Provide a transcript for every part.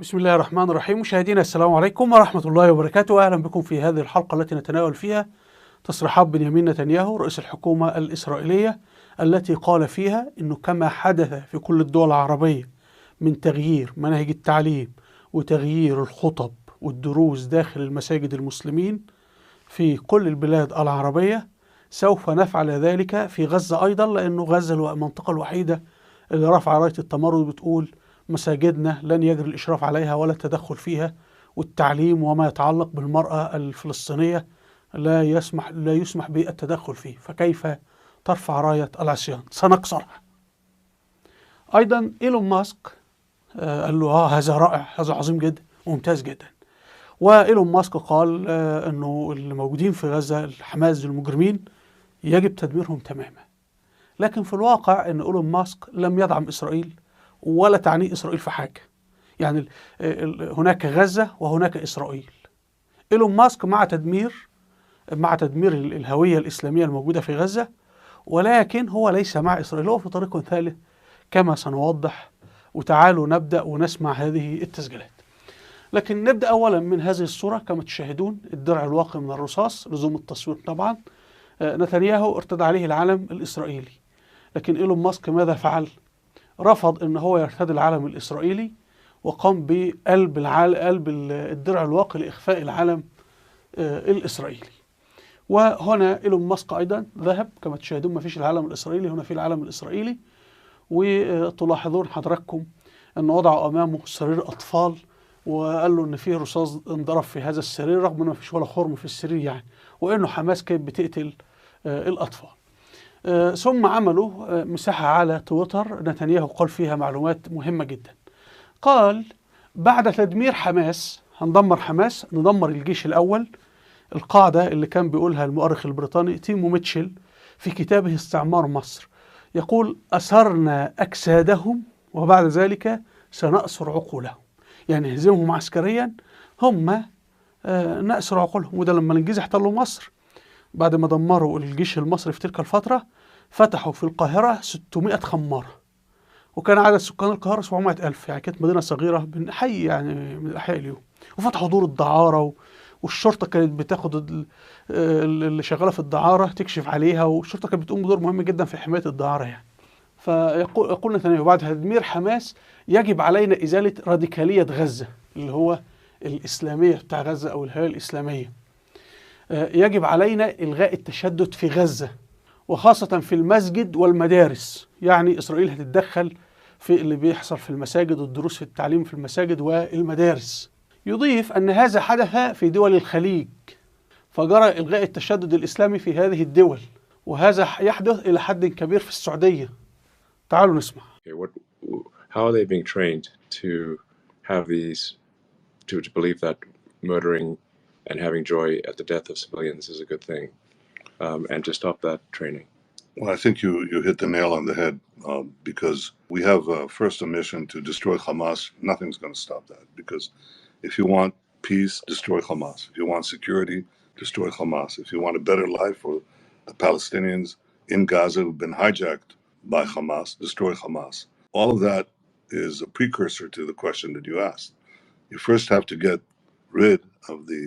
بسم الله الرحمن الرحيم. مشاهدينا السلام عليكم ورحمة الله وبركاته. أهلا بكم في هذه الحلقة التي نتناول فيها تصريحات بنيامين نتنياهو رئيس الحكومة الإسرائيلية، التي قال فيها أنه كما حدث في كل الدول العربية من تغيير مناهج التعليم وتغيير الخطب والدروس داخل المساجد المسلمين في كل البلاد العربية، سوف نفعل ذلك في غزة أيضا، لأنه غزة المنطقة الوحيدة اللي رفع راية التمرد بتقول مساجدنا لن يجري الإشراف عليها ولا التدخل فيها، والتعليم وما يتعلق بالمرأة الفلسطينية لا يسمح بالتدخل فيه، فكيف ترفع راية العصيان؟ سنكسرها. أيضا إيلون ماسك قال له هذا رائع، هذا عظيم جدا وممتاز جدا. وإيلون ماسك قال أنه اللي موجودين في غزة الحماس المجرمين يجب تدميرهم تماما. لكن في الواقع أن إيلون ماسك لم يدعم إسرائيل ولا تعنيه إسرائيل في حاجة. يعني هناك غزة وهناك إسرائيل. إيلون ماسك مع تدمير الهوية الإسلامية الموجودة في غزة، ولكن هو ليس مع إسرائيل، هو في طريق ثالث كما سنوضح. وتعالوا نبدأ ونسمع هذه التسجيلات. لكن نبدأ أولا من هذه الصورة. كما تشاهدون الدرع الواقي من الرصاص، لزوم التصوير طبعا. نتنياهو ارتدى عليه العلم الإسرائيلي، لكن إيلون ماسك ماذا فعل؟ رفض ان هو يرتدي العلم الاسرائيلي، وقام بقلب الدرع الواقي لاخفاء العلم الاسرائيلي. وهنا ايلون ماسك ايضا ذهب، كما تشاهدون ما فيش العلم الاسرائيلي، هنا في العلم الاسرائيلي. وتلاحظون حضراتكم ان وضعوا امامه سرير اطفال، وقال له ان فيه رصاص انضرب في هذا السرير، رغم ان ما فيش ولا خرم في السرير يعني، وانه حماس كانت بتقتل الاطفال. ثم عملوا مساحة على تويتر، نتنياهو قال فيها معلومات مهمة جدا. قال بعد تدمير حماس هندمر حماس، ندمر الجيش الأول. القاعدة اللي كان بيقولها المؤرخ البريطاني تيمو ميتشل في كتابه استعمار مصر، يقول أسرنا أجسادهم وبعد ذلك سنأسر عقولهم. يعني نهزمهم عسكريا، هم نأسر عقولهم. وده لما الإنجليز احتلوا مصر بعد ما دمروا الجيش المصري في تلك الفترة، فتحوا في القاهرة 600 خمارة، وكان عدد سكان القاهرة 700,000، يعني كانت مدينة صغيرة من حي يعني من أحياء اليوم. وفتحوا دور الدعارة، والشرطة كانت بتاخد اللي شغالة في الدعارة تكشف عليها، والشرطة كانت بتقوم بدور مهم جدا في حماية الدعارة يعني. فيقول نتنياهو بعد تدمير حماس يجب علينا إزالة راديكالية غزة، اللي هو الإسلامية بتاع غزة أو الهوية الإسلامية. يجب علينا إلغاء التشدد في غزة، وخاصة في المسجد والمدارس. يعني إسرائيل هتتدخل في اللي بيحصل في المساجد والدروس في التعليم في المساجد والمدارس. يضيف أن هذا حدث في دول الخليج، فجرى إلغاء التشدد الإسلامي في هذه الدول، وهذا يحدث إلى حد كبير في السعودية. تعالوا نسمع. How are they being trained to have to believe that murdering and having joy at the death of civilians is a good thing, and to stop that training? Well, I think you hit the nail on the head, because we have first a mission to destroy Hamas. Nothing's going to stop that, because if you want peace, destroy Hamas. If you want security, destroy Hamas. If you want a better life for the Palestinians in Gaza who've been hijacked by Hamas, destroy Hamas. All of that is a precursor to the question that you asked. You first have to get rid of the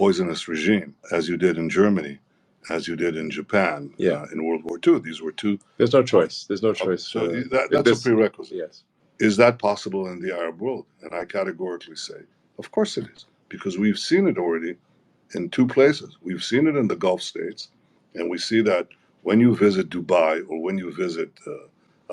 poisonous regime, as you did in Germany, as you did in Japan, in World War II. These were two. There's no choice. There's no choice. So that's a prerequisite. Yes. Is that possible in the Arab world? And I categorically say, of course it is, because we've seen it already in two places. We've seen it in the Gulf states, and we see that when you visit Dubai or when you visit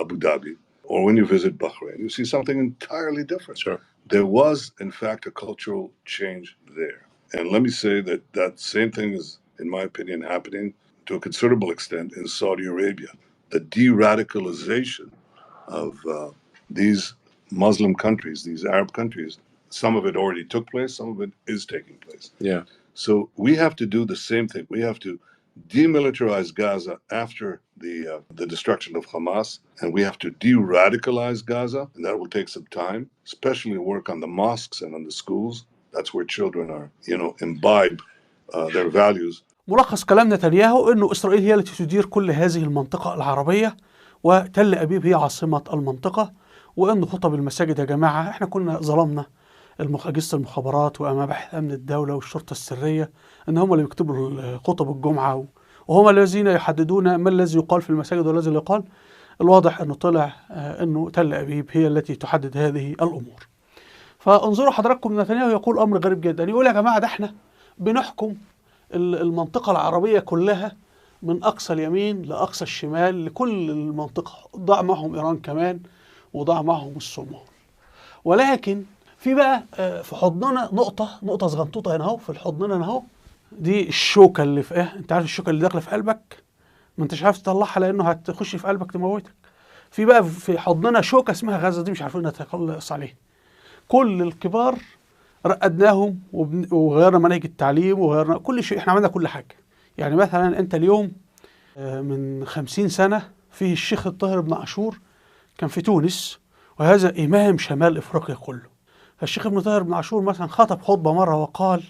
Abu Dhabi or when you visit Bahrain, you see something entirely different. Sure. There was, in fact, a cultural change there. And let me say that that same thing is, in my opinion, happening to a considerable extent in Saudi Arabia. The de-radicalization of these Muslim countries, these Arab countries, some of it already took place, some of it is taking place. Yeah. So we have to do the same thing. We have to demilitarize Gaza after the destruction of Hamas, and we have to de-radicalize Gaza, and that will take some time, especially work on the mosques and on the schools. That's where children are, imbibe their values. ملخص كلام نتنياهو أنه إسرائيل هي التي تدير كل هذه المنطقة العربية، وتل أبيب هي عاصمة المنطقة، وأن خطب المساجد يا جماعة إحنا كنا ظلمنا أجهزة المخابرات ومباحث أمن الدولة والشرطة السرية، أن هم اللي بيكتبوا خطب الجمعة وهم الذين يحددون ما الذي يقال في المساجد والذي لا يقال. الواضح أنه طلع أنه تل أبيب هي التي تحدد هذه الأمور. فانظروا حضراتكم، نتنياهو يقول أمر غريب جدا، يقول يا جماعة ده احنا بنحكم المنطقة العربية كلها من أقصى اليمين لأقصى الشمال لكل المنطقة، ضاع معهم إيران كمان وضاع معهم الصومال. ولكن في بقى في حضننا نقطة صغنطوطة هنا اهو، في حضننا هنا اهو، دي الشوكة اللي في انت عارف الشوكة اللي داخلة في قلبك ما انتش عارف تطلعها لأنه هتخش في قلبك تموتك. في بقى في حضننا شوكة اسمها غزة، دي مش عارفين نتخلص عليها. كل الكبار رقدناهم وغيرنا مناهج التعليم وغيرنا كل شيء، احنا عملنا كل حاجة. يعني مثلا انت اليوم من 50 سنة فيه الشيخ الطاهر بن عاشور كان في تونس، وهذا إمام شمال إفريقيا كله. فالشيخ ابن طاهر بن عاشور مثلا خطب خطبة مرة وقال،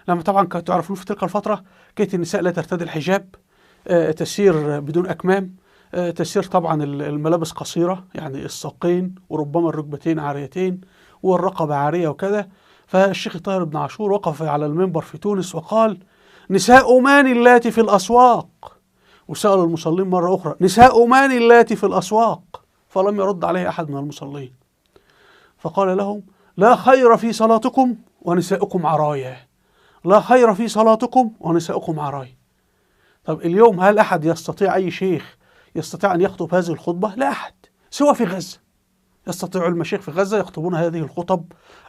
لما طبعا كانوا تعرفون في تلك الفترة كانت النساء لا ترتدي الحجاب، تسير بدون أكمام، تسير طبعا الملابس قصيرة يعني الساقين وربما الركبتين عاريتين والرقبة عارية وكذا. فالشيخ الطاهر بن عاشور وقف على المنبر في تونس وقال: نساء من اللاتي في الأسواق؟ وسأل المصلين مرة أخرى: نساء من اللاتي في الأسواق؟ فلم يرد عليه أحد من المصلين، فقال لهم: لا خير في صلاتكم ونساؤكم عرايا، لا خير في صلاتكم ونساؤكم عرايا. طب اليوم هل أحد يستطيع، أي شيخ يستطيع أن يخطب هذه الخطبة؟ لا أحد، سوى في غزة يستطيع المشايخ في غزة يخطبون هذه الخطب،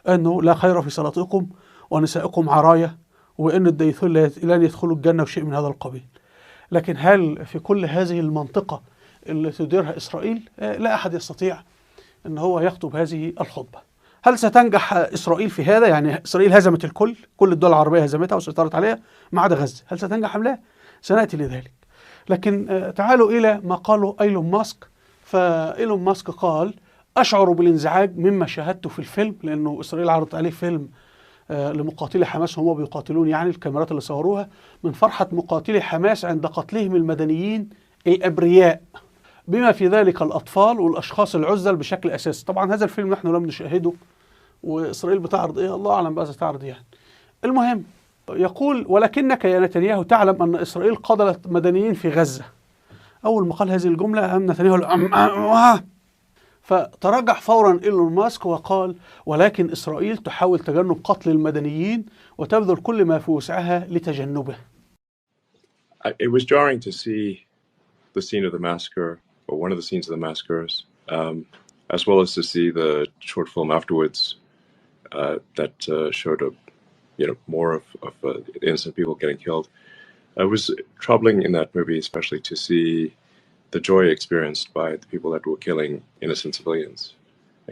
أنه لا خير في صلاتكم ونساؤكم عرايا، وأن الديثون لن يدخلوا الجنة وشيء من هذا القبيل. لكن هل في كل هذه المنطقة اللي تديرها إسرائيل لا أحد يستطيع أن هو يخطب هذه الخطبة؟ هل ستنجح إسرائيل في هذا؟ يعني إسرائيل هزمت كل الدول العربية هزمتها وسيطرت عليها ما عدا غزة، هل ستنجح أم لا؟ سنأتي لذلك. لكن تعالوا إلى ما قاله إيلون ماسك. فإيلون ماسك قال: أشعر بالانزعاج مما شاهدته في الفيلم، لأنه إسرائيل عرضت عليه فيلم لمقاتلي حماس هم بيقاتلون، يعني الكاميرات اللي صوروها من فرحة مقاتلي حماس عند قتلهم المدنيين الأبرياء، بما في ذلك الأطفال والأشخاص العزل بشكل أساسي. طبعا هذا الفيلم نحن لم نشاهده، وإسرائيل بتعرض إيه الله أعلم بقى تعرض يعني. المهم يقول: ولكنك يا نتنياهو تعلم أن إسرائيل قتلت مدنيين في غزة. أول ما قال هذه الجملة نتنياهو فتراجع فورا إيلون ماسك وقال: ولكن إسرائيل تحاول تجنب قتل المدنيين وتبذل كل ما في وسعها لتجنبه. It was jarring to see the scene of the massacre, or one of the scenes of the massacres, as well as to see the short film afterwards that showed more of innocent people getting killed. It was troubling in that movie, especially to see the joy experienced by the people that were killing innocent civilians,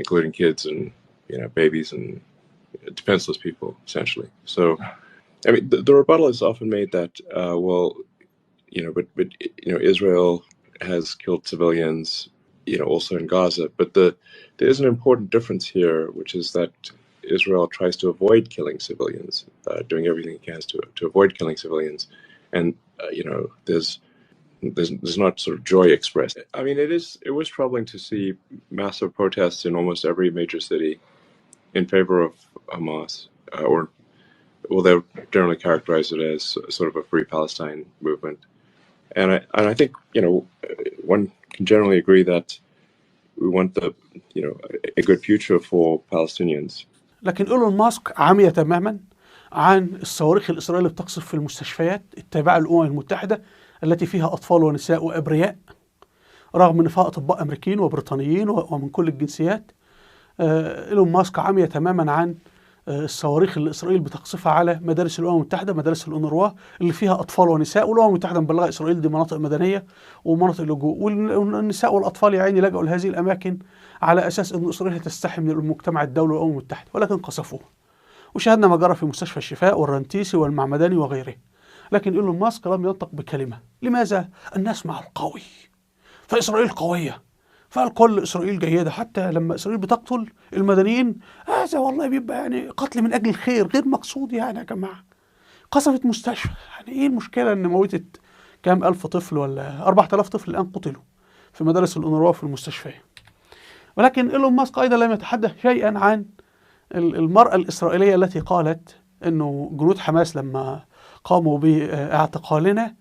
including kids and babies and defenseless people, essentially. So, I mean, the rebuttal is often made that but Israel has killed civilians, also in Gaza. But there is an important difference here, which is that Israel tries to avoid killing civilians, doing everything it can to avoid killing civilians, and there's not sort of joy expressed. I mean, it was troubling to see massive protests in almost every major city in favor of Hamas, they generally characterize it as sort of a Free Palestine movement. And I think one can generally agree that we want a good future for Palestinians. لكن إيلون ماسك عمي تماما عن الصواريخ الإسرائيلية اللي بتقصف في المستشفيات التابعة للأمم المتحدة التي فيها أطفال ونساء وأبرياء، رغم أن فيها أطباء أمريكيين وبريطانيين ومن كل الجنسيات. إيلون ماسك عمي تماما عن الصواريخ اللي إسرائيل بتقصفها على مدارس الأمم المتحدة، مدارس الأونروا اللي فيها أطفال ونساء، والأمم المتحدة مبلغة إسرائيل دي مناطق مدنية ومناطق لجوء، والنساء والأطفال يا عيني لجأوا لهذه الأماكن على أساس أن إسرائيل تستحي من المجتمع الدولي والأمم المتحدة، ولكن قصفوها. وشاهدنا ما جرى في مستشفى الشفاء والرنتيسي والمعمداني وغيره. لكن إيلون ماسك لم ينطق بكلمة. لماذا؟ الناس مع القوي، فإسرائيل قوية، فالكل إسرائيل جيدة. حتى لما إسرائيل بتقتل المدنيين هذا والله بيبقى يعني قتل من أجل الخير غير مقصود. يعني يا جماعة قصفت مستشفى، يعني إيه المشكلة إن موتت كام ألف طفل ولا 4000 طفل الآن قتلوا في مدارس الأونروا في المستشفيات. ولكن إيلون ماسك أيضا لم يتحدث شيئا عن المرأة الإسرائيلية التي قالت أنه جنود حماس لما قاموا باعتقالنا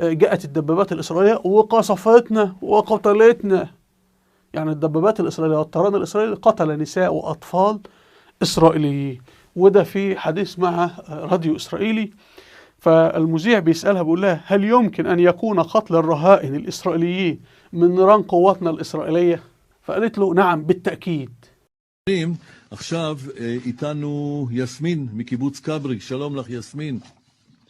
جاءت الدبابات الإسرائيلية وقصفتنا وقتلتنا. يعني الدبابات الإسرائيلية والطيران الإسرائيلي قتل نساء وأطفال إسرائيليين. وده في حديث مع راديو إسرائيلي، فالمذيع بيسألها بيقول لها هل يمكن أن يكون قتل الرهائن الإسرائيليين من نيران قواتنا الإسرائيلية؟ فقالت له نعم بالتأكيد. עכשיו איתנו יסמין מקיבוץ כברי. שלום לך יסמין.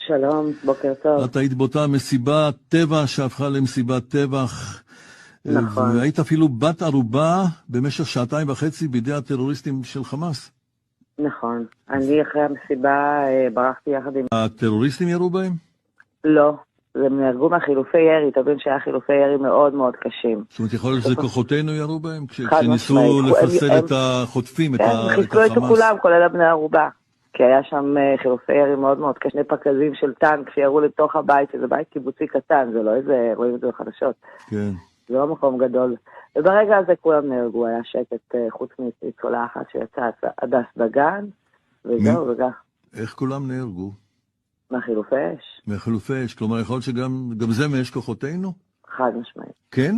שלום, בוקר טוב. את היית באותה מסיבת טבע שהפכה למסיבת טבח. נכון. והיית אפילו בת ערובה במשך 2.5 בידי הטרוריסטים של חמאס. נכון. אני אחרי המסיבה ברחתי יחד עם... הטרוריסטים ירו בהם? לא. הם נהרגו מהחילופי ירי, תבין שהיה חילופי ירי מאוד מאוד קשים. זאת אומרת, יכול להיות שזה כוחותינו ירו בהם? חד כשניסו משמעית. לפסל את החוטפים, את הם חיסלו את החמאס. כולם, כולל בני ערובה. כי היה שם חילופי ירי מאוד מאוד קשים. 2 פקזים של טנק שירו לתוך הבית, שזה בית קיבוצי קטן, זה לא איזה, רואים את זה בחדשות. כן. זה לא מקום גדול. וברגע הזה כולם נהרגו, היה שקט חוץ מניצולה אחת שיצאה הדס דגן, וזהו, וגם. איך כולם נהרגו? מהחילופי אש. מחילופי אש, כלומר יכול להיות שגם זה מאש כוחותינו? חד משמעית. כן?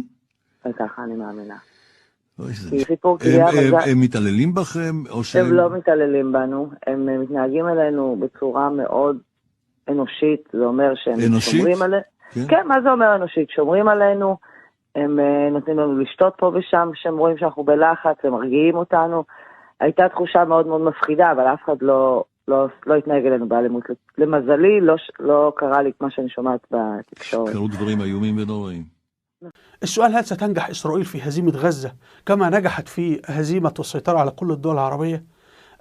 וככה אני מאמינה. אוי, זה... כי סיפור קריאה הם מתעללים בכם? או שהם... הם לא מתעללים בנו, הם מתנהגים אלינו בצורה מאוד אנושית, זה אומר שהם שומרים עלינו. כן? כן, מה זה אומר אנושית? שומרים עלינו, הם נותנים לנו לשתות פה ושם, שהם רואים שאנחנו בלחץ, הם מרגיעים אותנו. הייתה תחושה מאוד מאוד מפחידה, אבל אף אחד לא התנהג אלינו באלימות. למזלי, לא קרה לי מה שאני שומעת בתקשורת. קרו דברים איומים ונוראים. السؤال هل ستنجح إسرائيل في هزيمة غزة كما نجحت في هزيمة والسيطرة على كل الدول العربية؟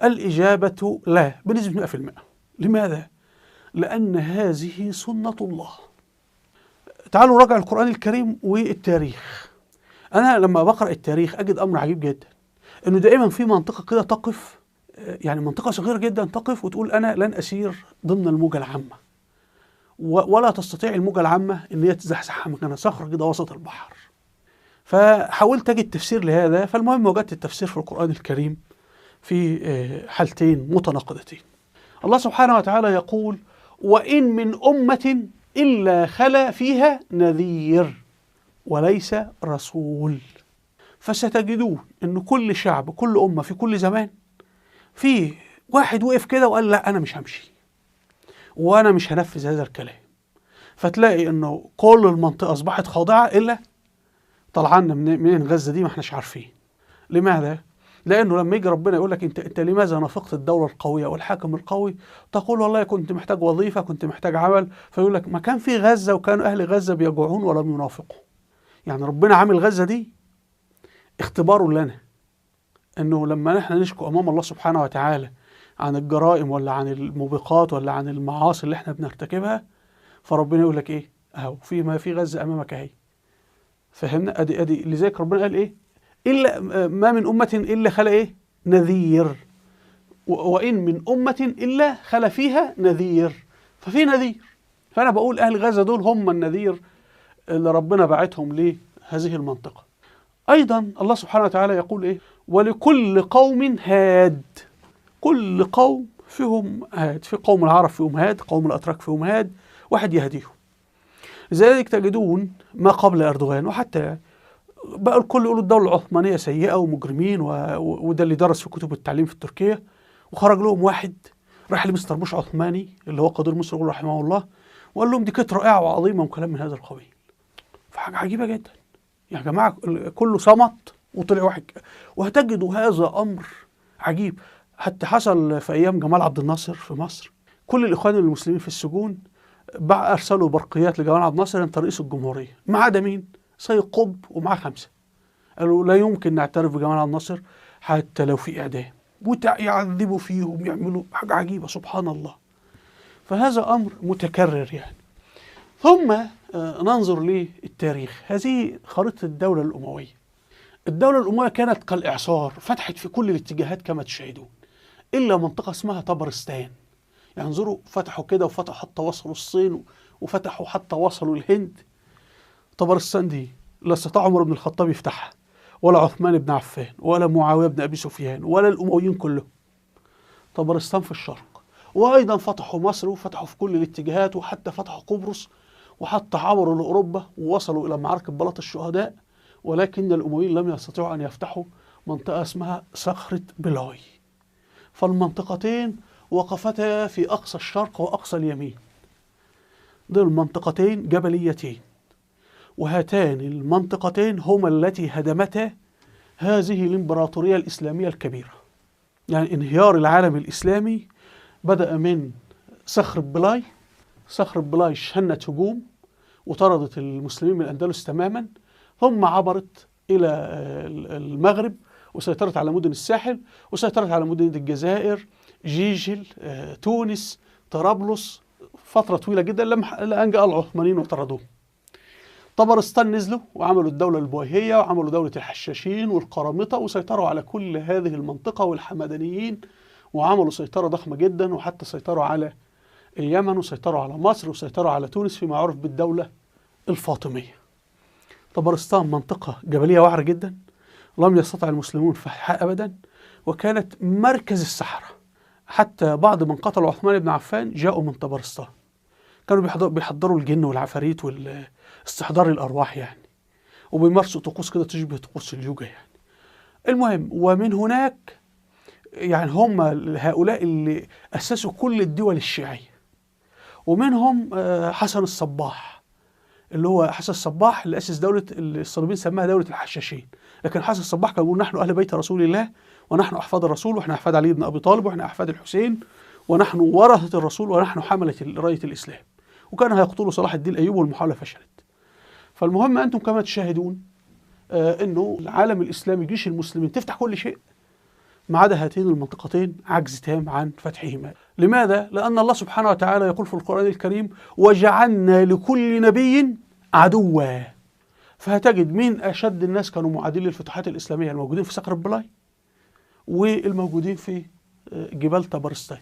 الإجابة لا بنسبة 100%. لماذا؟ لأن هذه سنة الله. تعالوا راجع القرآن الكريم والتاريخ. أنا لما بقرأ التاريخ أجد أمر عجيب جدا، إنه دائما في منطقة كده تقف، يعني منطقة صغيرة جدا تقف وتقول أنا لن أسير ضمن الموجة العامة، ولا تستطيع الموجة العامة إن هي تزحزحها مكانها، صخرة كده وسط البحر. فحاولت أجد تفسير لهذا، فالمهم وجدت التفسير في القرآن الكريم في حالتين متناقضتين. الله سبحانه وتعالى يقول وإن من أمة إلا خلا فيها نذير وليس رسول. فستجدون إن كل شعب، كل أمة في كل زمان، في واحد وقف كده وقال لا أنا مش همشي وأنا مش هنفذ هذا الكلام. فتلاقي إنه كل المنطقة أصبحت خاضعة إلا طلعنا منين غزة دي ما احناش عارفين. لماذا؟ لأنه لما يجي ربنا يقول لك أنت لماذا نافقت الدولة القوية والحاكم القوي؟ تقول والله كنت محتاج وظيفة، كنت محتاج عمل. فيقول لك ما كان في غزة وكانوا أهل غزة بيجوعون ولم ينافقوا. يعني ربنا عامل غزة دي اختبار لنا، إنه لما نحن نشكو أمام الله سبحانه وتعالى عن الجرائم ولا عن الموبقات ولا عن المعاصي اللي احنا بنرتكبها، فربنا يقول لك ايه اهو ما في غزة امامك اهي. فهمنا؟ ادي لذلك ربنا قال ايه الا ما من امة الا خلا ايه نذير، وان من امة الا خلا فيها نذير. ففي نذير. فانا بقول اهل غزة دول هم النذير اللي ربنا بعتهم لهذه المنطقة. ايضا الله سبحانه وتعالى يقول ايه ولكل قوم هاد. كل قوم فيهم هاد، في قوم العرب فيهم هاد، قوم الأتراك فيهم هاد، واحد يهديهم. لذلك تجدون ما قبل أردوغان وحتى بقى الكل يقولوا الدولة العثمانية سيئة ومجرمين، وده اللي درس في كتب التعليم في تركيا. وخرج لهم واحد راح لمستر بوش عثماني اللي هو قدير مصر رحمه الله، وقال لهم دي كانت رائعة وعظيمة وكلام من هذا القبيل. فحاجة عجيبة جدا يا جماعة، كله صمت وطلع واحد. وهتجدوا هذا أمر عجيب. حتى حصل في أيام جمال عبد الناصر في مصر، كل الإخوان المسلمين في السجون أرسلوا برقيات لجمال عبد الناصر أنت رئيس الجمهورية، ما عدا مين؟ سيد قطب ومعاه 5. قالوا لا يمكن نعترف بجمال عبد الناصر حتى لو في إعدام، ويعذبوا فيهم، يعملوا حاجة عجيبة سبحان الله. فهذا أمر متكرر يعني. ثم ننظر للتاريخ. هذه خريطة الدولة الأموية. الدولة الأموية كانت كالإعصار، فتحت في كل الاتجاهات كما تشاهدون، إلا منطقة اسمها طبرستان. يعني انظروا، فتحوا كده وفتحوا حتى وصلوا الصين، وفتحوا حتى وصلوا الهند. طبرستان دي لا استطاع عمر بن الخطاب يفتحها، ولا عثمان بن عفان، ولا معاوية بن أبي سفيان، ولا الأمويين كلهم. طبرستان في الشرق، وأيضا فتحوا مصر وفتحوا في كل الاتجاهات، وحتى فتحوا قبرص، وحتى عبروا لأوروبا ووصلوا إلى معركة بلاط الشهداء. ولكن الأمويين لم يستطيعوا أن يفتحوا منطقة اسمها صخرة بلاي. فالمنطقتين وقفتا في أقصى الشرق وأقصى اليمين، دول منطقتين جبليتين، وهاتان المنطقتين هما التي هدمتا هذه الإمبراطورية الإسلامية الكبيرة. يعني انهيار العالم الإسلامي بدأ من صخرة بلاي. صخرة بلاي شنت هجوم وطردت المسلمين من الأندلس تماما، ثم عبرت إلى المغرب وسيطرت على مدن الساحل، وسيطرت على مدن الجزائر، جيجل، تونس، طرابلس، فترة طويلة جدا لأن جاء العثمانيين وطردوهم. طبرستان نزلوا وعملوا الدولة البويهية وعملوا دولة الحشاشين والقرامطة، وسيطروا على كل هذه المنطقة والحمدانيين، وعملوا سيطرة ضخمة جدا، وحتى سيطروا على اليمن وسيطروا على مصر وسيطروا على تونس فيما يعرف بالدولة الفاطمية. طبرستان منطقة جبلية وعرة جدا، لم يستطع المسلمون فتحها أبدا، وكانت مركز السحرة. حتى بعض من قتلوا عثمان بن عفان جاءوا من طبرستان، كانوا بيحضروا الجن والعفاريت واستحضار الأرواح يعني، وبيمارسوا طقوس كده تشبه طقوس اليوجا يعني. المهم، ومن هناك يعني هم هؤلاء اللي أسسوا كل الدول الشيعية، ومنهم حسن الصباح، اللي هو حسن الصباح اللي أسس دولة الصليبيين سماها دولة الحشاشين. لكن حسن الصباح كان بيقول نحن أهل بيت رسول الله، ونحن أحفاد الرسول، وإحنا أحفاد علي بن أبي طالب، وإحنا أحفاد الحسين، ونحن ورثة الرسول، ونحن حملة راية الإسلام. وكان هيقتلوا صلاح الدين الأيوبي والمحاولة فشلت. فالمهم أنتم كما تشاهدون أنه العالم الإسلامي جيش المسلمين تفتح كل شيء ما عدا هاتين المنطقتين، عجز تام عن فتحهما. لماذا؟ لأن الله سبحانه وتعالى يقول في القرآن الكريم: وجعلنا لكل نبي عدوا. فهتجد مين أشد الناس كانوا معادين للفتوحات الإسلامية؟ الموجودين في صخر بلاي والموجودين في جبال طبرستان.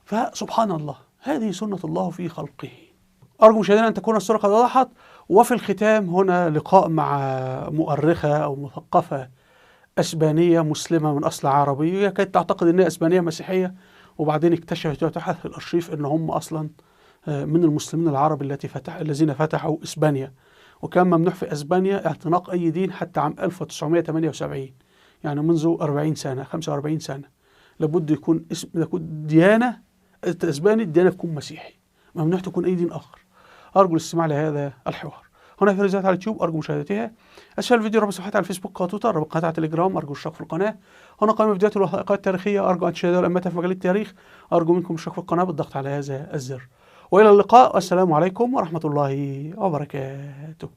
فسبحان الله، هذه سنة الله في خلقه. أرجو مشاهدينا أن تكون الصورة قد وضحت. وفي الختام هنا لقاء مع مؤرخة أو مثقفة أسبانية مسلمة من أصل عربي، كانت تعتقد أنها أسبانية مسيحية، وبعدين اكتشفت وتبحث في الأرشيف أن هم أصلا من المسلمين العرب الذين فتحوا إسبانيا. وكان ممنوع في أسبانيا اعتناق أي دين حتى عام 1978، يعني منذ 40 سنة 45 سنة. لابد يكون ديانة أسباني، الديانة تكون مسيحي، ممنوع تكون أي دين آخر. أرجو الاستماع لهذا الحوار. هنا في رسالة على اليوتيوب أرجو مشاهدتها. أسفل الفيديو رابط صفحتي على الفيسبوك وتويتر، رابط قناة على تليجرام، أرجو الاشتراك في القناة. هنا قائمة فيديوهات الوثائقيات التاريخية، أرجو أن تشاهدوا الأنباء في مجال التاريخ. أرجو منكم الاشتراك في القناة بالضغط على هذا الزر. وإلى اللقاء، والسلام عليكم ورحمة الله وبركاته.